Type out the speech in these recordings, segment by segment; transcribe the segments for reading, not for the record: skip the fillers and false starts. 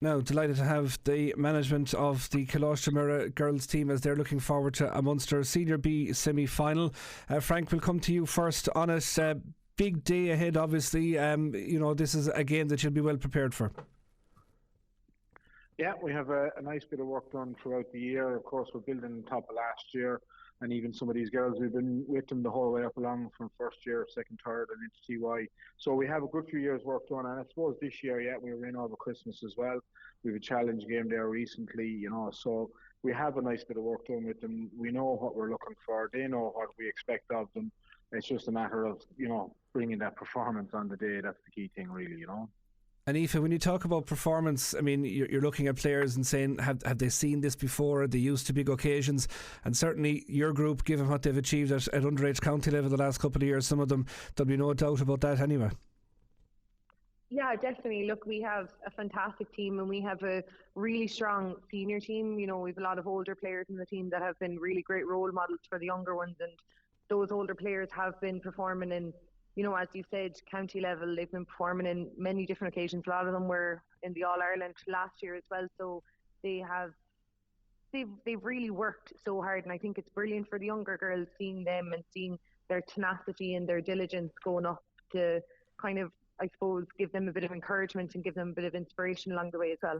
Now, delighted to have the management of the Colaiste Muire girls team as they're looking forward to a Munster Senior B semi-final. Frank, we'll come to you first on it. Big day ahead, obviously. This is a game that you'll be well prepared for. Yeah, we have a nice bit of work done throughout the year. Of course, we're building on top of last year, and even some of these girls, we've been with them the whole way up along from first year, second, third, and into TY. So we have a good few years work done, and I suppose this year, we were in over Christmas as well. We have a challenge game there recently, so we have a nice bit of work done with them. We know what we're looking for. They know what we expect of them. It's just a matter of, bringing that performance on the day. That's the key thing, really, And Aoife, when you talk about performance, I mean, you're looking at players and saying, have they seen this before? Are they used to big occasions? And certainly your group, given what they've achieved at underage county level the last couple of years, some of them, there'll be no doubt about that anyway. Yeah, definitely. Look, we have a fantastic team and we have a really strong senior team. We have a lot of older players in the team that have been really great role models for the younger ones, and those older players have been performing in, as you said, county level. They've been performing in many different occasions. A lot of them were in the All-Ireland last year as well. So they've really worked so hard, and I think it's brilliant for the younger girls seeing them and seeing their tenacity and their diligence going up to kind of, I suppose, give them a bit of encouragement and give them a bit of inspiration along the way as well.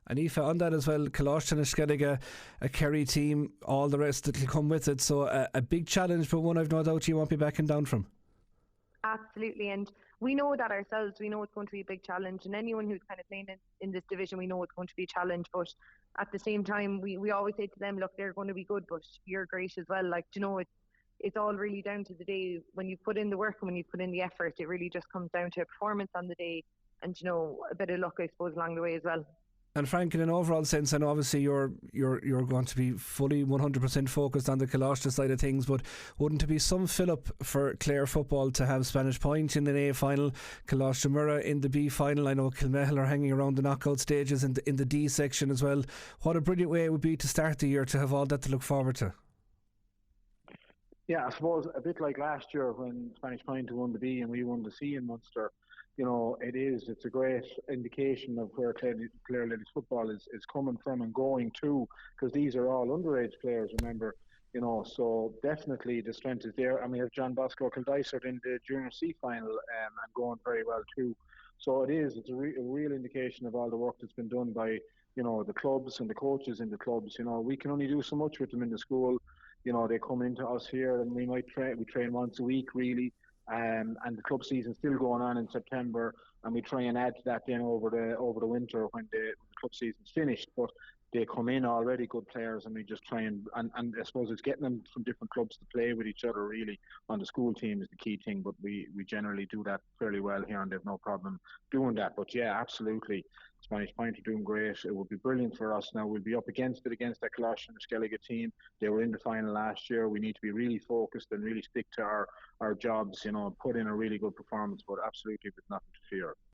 And Aoife, on that as well, Colaiste and Aoife, a Kerry team, all the rest that will come with it. So a big challenge, but one I've no doubt you won't be backing down from. Absolutely, and we know that ourselves. We know it's going to be a big challenge, and anyone who's kind of playing in this division, we know it's going to be a challenge. But at the same time, we always say to them, look, they're going to be good, but you're great as well. It's all really down to the day. When you put in the work and when you put in the effort, it really just comes down to a performance on the day and a bit of luck, I suppose, along the way as well. And Frank, in an overall sense, I know obviously you're going to be fully 100% focused on the Colaiste side of things, but wouldn't it be some fill-up for Clare football to have Spanish Point in the A final, Colaiste Muire in the B final? I know Kilmehel are hanging around the knockout stages in the D section as well. What a brilliant way it would be to start the year, to have all that to look forward to. Yeah, I suppose a bit like last year when Spanish Point won the B and we won the C in Munster. It's a great indication of where Clare ladies football is coming from and going to, because these are all underage players, remember, so definitely the strength is there. And we have John Bosco Kildysart in the Junior C final and going very well too. So it's a real indication of all the work that's been done by, the clubs and the coaches in the clubs. We can only do so much with them in the school. They come into us here and we train once a week really. And the club season's still going on in September, and we try and add to that then over the winter when the club season's finished. But they come in already good players, and we just try and I suppose it's getting them from different clubs to play with each other really on the school team is the key thing. But we generally do that fairly well here, and they've no problem doing that. But yeah, absolutely, Spanish Point are doing great. It would be brilliant for us now. We'll be up against that Colaiste and Skellige team. They were in the final last year. We need to be really focused and really stick to our jobs, put in a really good performance, but absolutely there's nothing to fear.